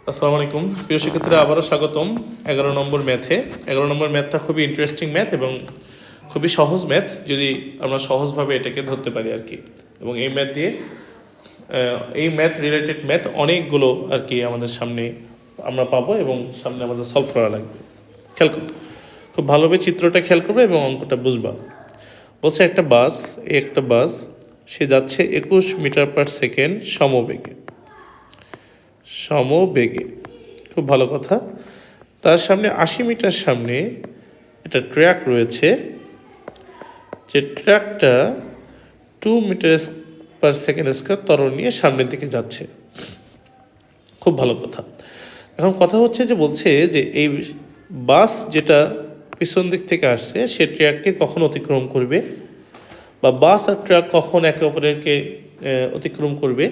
আসসালামু আলাইকুম প্রিয় শিক্ষার্থীরা, আবারও স্বাগতম 11 নম্বর ম্যাথে। 11 নম্বর ম্যাথটা খুবই ইন্টারেস্টিং ম্যাথ এবং খুবই সহজ ম্যাথ, যদি আমরা সহজভাবে এটাকে ধরতে পারি আর কি। এবং এই ম্যাথ দিয়ে এই ম্যাথ রিলেটেড ম্যাথ অনেকগুলো আর কি আমাদের সামনে আমরা পাবো এবং সামনে আমাদের সলভ করা লাগবে। খেয়াল করো, খুব ভালোভাবে চিত্রটা খেয়াল করবে এবং অঙ্কটা বুঝবা। বলছে একটা বাস সে যাচ্ছে 21 মিটার পার সেকেন্ড সমবেগে। খুব ভালো কথা। তার সামনে 80 মিটার সামনে একটা ট্র্যাক রয়েছে, যে ট্র্যাকটা 2 মিটার পার সেকেন্ড স্কোয়ার ত্বরণ নিয়ে সামনের দিকে যাচ্ছে। খুব ভালো কথা। এখন কথা হচ্ছে যে বলছে যে এই বাস যেটা পিছন দিক থেকে আসছে সে ট্র্যাককে কখন অতিক্রম করবে, বা বাস আর ট্র্যাক কখন একে অপরকে অতিক্রম করবে,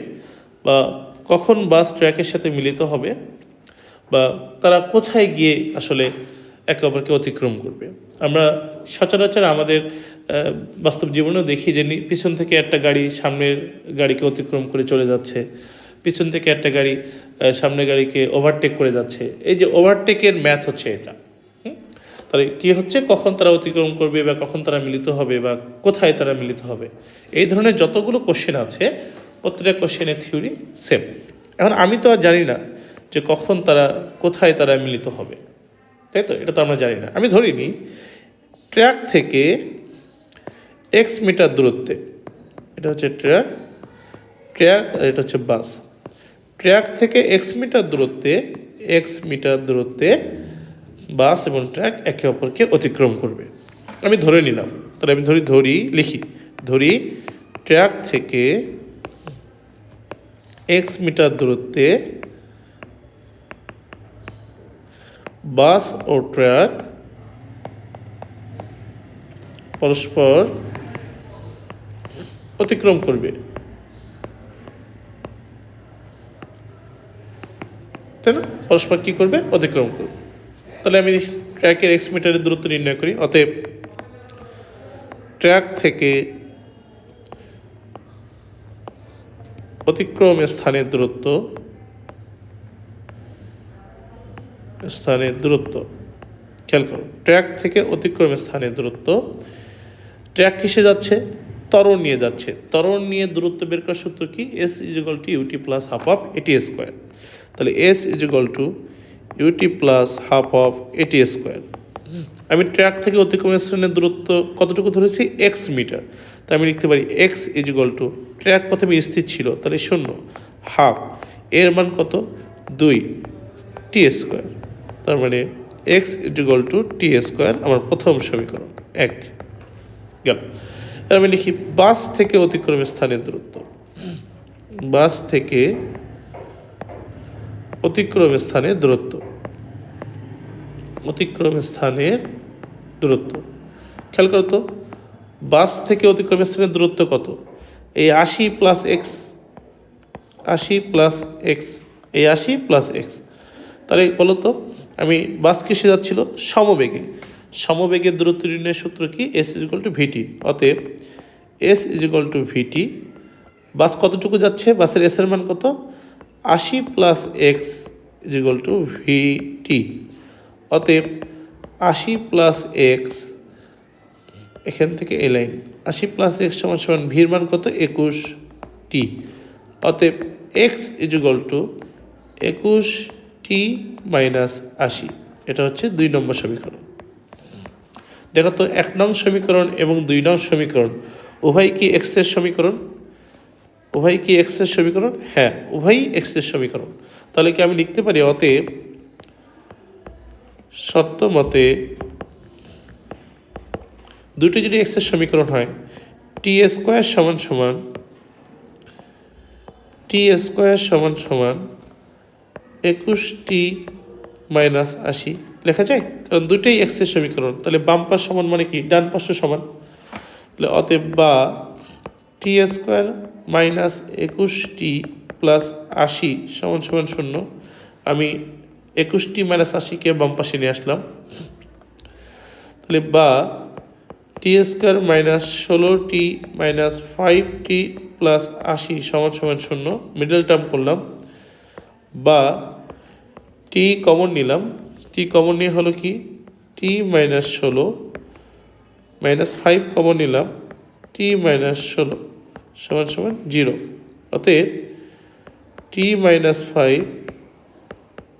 বা কখন বাস ট্র্যাকের সাথে মিলিত হবে, বা তারা কোথায় গিয়ে আসলে একে অপরকে অতিক্রম করবে। আমরা সচরাচর আমাদের বাস্তব জীবনেও দেখি যে পিছন থেকে একটা গাড়ি সামনের গাড়িকে অতিক্রম করে চলে যাচ্ছে, পিছন থেকে একটা গাড়ি সামনের গাড়িকে ওভারটেক করে যাচ্ছে। এই যে ওভারটেকের ম্যাথ হচ্ছে এটা। তাহলে কী হচ্ছে, কখন তারা অতিক্রম করবে বা কখন তারা মিলিত হবে বা কোথায় তারা মিলিত হবে, এই ধরনের যতগুলো কোশ্চেন আছে প্রত্যেকটা কোশ্চেনের থিওরি সেম। এখন আমি তো আর জানি না যে কখন তারা কোথায় তারা মিলিত হবে, তাই তো? এটা তো আমরা জানি না। আমি ধরিনি ট্র্যাক থেকে এক্স মিটার দূরত্বে, এটা হচ্ছে ট্র্যাক আর এটা হচ্ছে বাস। ট্র্যাক থেকে এক্স মিটার দূরত্বে বাস এবং ট্র্যাক একে অপরকে অতিক্রম করবে। আমি ধরে নিলাম, তাহলে আমি ধরি ট্র্যাক থেকে এক্স মিটার দূরত্বে বাস ও ট্র্যাক পরস্পর অতিক্রম করবে, তাই না? পরস্পর কী করবে? অতিক্রম করবে। তাহলে আমি ট্র্যাকের এক্স মিটারের দূরত্ব নির্ণয় করি। অতএব ট্র্যাক থেকে অতিক্রম স্থানের দূরত্ব খেয়াল করো, ট্র্যাক থেকে অতিক্রম স্থানের দূরত্ব। ট্র্যাক কিসে যাচ্ছে? ত্বরণ নিয়ে যাচ্ছে। ত্বরণ নিয়ে দূরত্ব বের করার সূত্র কি? S is equal to ut plus half of at square. তাহলে s is equal to ut plus half of at square. আমি ট্র্যাক থেকে অতিক্রম স্থানের দূরত্ব কতটুকু ধরেছি? X metre. তাই আমি লিখতে পারি এক্স ইজিক্যাল টু, ট্র্যাক প্রথমে স্থির ছিল তাহলে 0, হাফ এর মান কত? 2 টি স্কোয়ার। তার মানে x is equal two T square আমার প্রথম সমীকরণ 1 গেল। এবার আমি লিখি বাস থেকে অতিক্রম স্থানের দূরত্ব। বাস থেকে অতিক্রম স্থানের দূরত্ব খেয়াল করো তো, বাস থেকে অতিক্রম স্থানের দূরত্ব কত? এই 80 প্লাস এক্স, এই 80 প্লাস এক্স। তাহলে বলো তো, আমি বাস কিসে যাচ্ছিল? সমবেগের দূরত্ব নির্ণয়ের সূত্র কি? এস ইজিক্যাল টু ভিটি। অতএব এস ইজিক্যাল টু ভিটি। বাস কতটুকু যাচ্ছে? বাসের এস এর মান কত? 80 প্লাস এক্স ইজিক্যাল টু ভিটি। অতএব 80 প্লাস এক্স, এখান থেকে এ লাইন 80 প্লাস এক্স সমান ভির মান কত? 21 টি। অতএব এক্স ইজিক্যাল টু 21 টি মাইনাস 80। এটা হচ্ছে 2 নম্বর সমীকরণ। দেখো তো, 1 নং সমীকরণ এবং 2 নং সমীকরণ উভয় কি এক্সের সমীকরণ? হ্যাঁ, উভয়ই এক্সের সমীকরণ। তাহলে কি আমি লিখতে পারি অতএব শর্ত মতে দুটি যদি এক্সের সমীকরণ হয়, টি স্কোয়ার সমান 21 মাইনাস 80 লেখা যায়, কারণ দুটোই এক্সের সমীকরণ। তাহলে বাম পাশ সমান মানে কি? ডান পাশ সমান। তাহলে অতএব বা টি স্কোয়ার মাইনাস 21 প্লাস 80 সমান 0। আমি 21 মাইনাস 80কে বাম পাশে নিয়ে আসলাম। তাহলে বা টি স্কোয়ার মাইনাস 16 মাইনাস 5 প্লাস 80 সমান 0, মিডল টার্ম করলাম। বা টি কমন নিলাম, টি কমন নিয়ে হলো কি টি মাইনাস 16 মাইনাস 5 কমন নিলাম, টি মাইনাস 16 সমান সমান 0। অতএব টি মাইনাস 5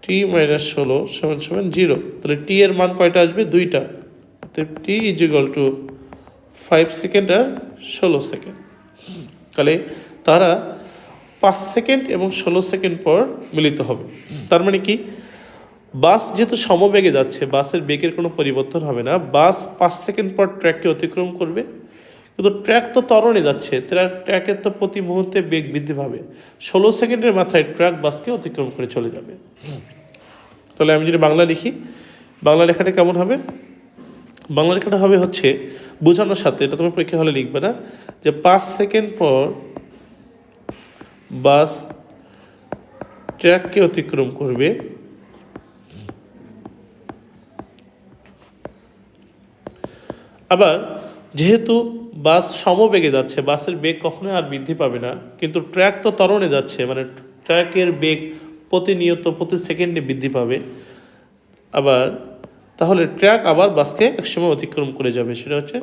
টি মাইনাস 16 সমান সমান 0। তাহলে টি এর মান কয়টা আসবে? 2টা। অতএব T is equal to 5 second আর 16 সেকেন্ড। তাহলে তারা 5 সেকেন্ড এবং 16 সেকেন্ড পর মিলিত হবে। তার মানে কি, বাস যেহেতু সমবেগে যাচ্ছে, বাসের বেগের কোনো পরিবর্তন হবে না। বাস 5 সেকেন্ড পর ট্র্যাককে অতিক্রম করবে, কিন্তু ট্র্যাক তো ত্বরণে যাচ্ছে, ট্র্যাকের তো প্রতি মুহূর্তে বেগ বৃদ্ধি পাবে। 16 সেকেন্ডের মাথায় ট্র্যাক বাসকে অতিক্রম করে চলে যাবে। তাহলে আমি যদি বাংলা লিখি, বাংলা লেখাটা কেমন হবে? বাংলা লেখাটা হবে হচ্ছে বোঝানোর সাথে, এটা তোমার পরীক্ষা হলে লিখবে না, যে 5 সেকেন্ড পর বাস ট্র্যাককে অতিক্রম করবে, আবার যেহেতু বাস সমবেগে যাচ্ছে, বাসের বেগ কখনোই আর বৃদ্ধি পাবে না, কিন্তু ট্র্যাক তো ত্বরণে যাচ্ছে, মানে ট্র্যাকের বেগ প্রতিনিয়ত প্রতি সেকেন্ডে বৃদ্ধি পাবে। আবার তাহলে ট্র্যাক আবার বাসকে একসময় অতিক্রম করে যাবে, সেটা হচ্ছে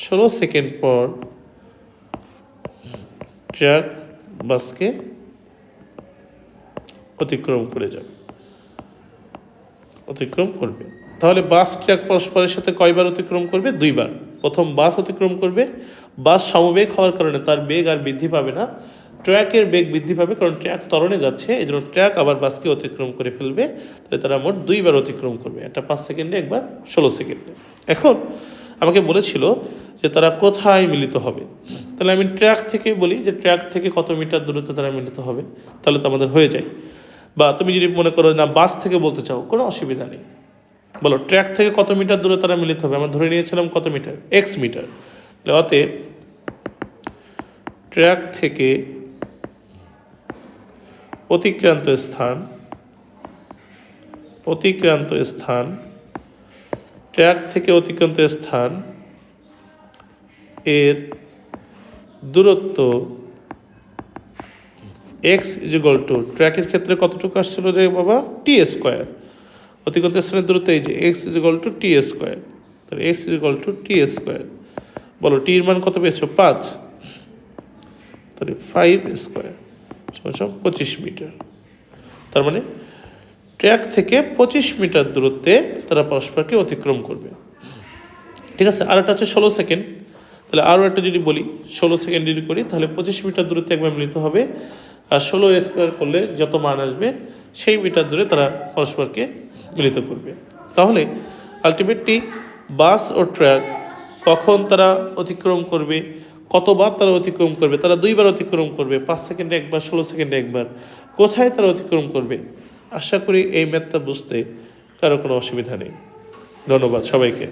16 সেকেন্ড পর ট্র্যাক বাসকে অতিক্রম করে যাবে, অতিক্রম করবে। তাহলে বাস ট্র্যাক পরস্পরের সাথে কয়বার অতিক্রম করবে? 2বার। প্রথম বাস অতিক্রম করবে, বাস সমবেগ হওয়ার কারণে তার বেগ আর বৃদ্ধি পাবে না, ট্র্যাকের বেগ বৃদ্ধি পাবে, কারণ ট্র্যাক ত্বরণে যাচ্ছে, এই জন্য ট্র্যাক আবার বাসকে অতিক্রম করে ফেলবে। তাহলে তারা মোট 2বার অতিক্রম করবে, একটা 5 সেকেন্ডে, একবার 16 সেকেন্ডে। এখন আমাকে বলেছিল যে তারা কোথায় মিলিত হবে। তাহলে আমি ট্র্যাক থেকে বলি যে ট্র্যাক থেকে কত মিটার দূরত্বে তারা মিলিত হবে, তাহলে তো আমাদের হয়ে যায়। বা তুমি যদি মনে করো না বাস থেকে বলতে চাও, কোনো অসুবিধা নেই, বলো ট্র্যাক থেকে কত মিটার দূরে তারা মিলিত হবে। আমরা ধরে নিয়েছিলাম কত মিটার? X metre. অতএব ট্র্যাক থেকে অতিক্রান্ত স্থান, অতিক্রান্ত স্থান, ট্র্যাক থেকে অতিক্রান্ত স্থান এর দূরত্ব এক্স ইজ ইকুয়াল টু, ট্র্যাকের ক্ষেত্রে কতটুকু আসছিল রে বাবা? T square. অতিক্রান্ত স্থানের দূরত্ব এই যে X is equal to T square. তাহলে X is equal to T square. বলো টির মান কত পেয়েছো? 5। তাহলে 5 স্কোয়ার সমান 25 মিটার। তার মানে ট্র্যাক থেকে 25 মিটার দূরত্বে তারা পরস্পরকে অতিক্রম করবে। ঠিক আছে, আর একটা হচ্ছে 16 সেকেন্ড। তাহলে আরও একটা যদি বলি, 16 সেকেন্ড যদি করি, তাহলে 25 মিটার দূরত্বে একবার মিলিত হবে, আর 16 স্কোয়ার করলে যত মান আসবে সেই মিটার দূরে তারা পরস্পরকে মিলিত করবে। তাহলে আলটিমেটলি বাস ও ট্র্যাক কখন তারা অতিক্রম করবে, কতবার তারা অতিক্রম করবে? তারা 2বার অতিক্রম করবে, 5 সেকেন্ডে একবার, 16 সেকেন্ডে একবার। কোথায় তারা অতিক্রম করবে? আশা করি এই ম্যাথটা বুঝতে কারো কোনো অসুবিধা নেই। ধন্যবাদ সবাইকে।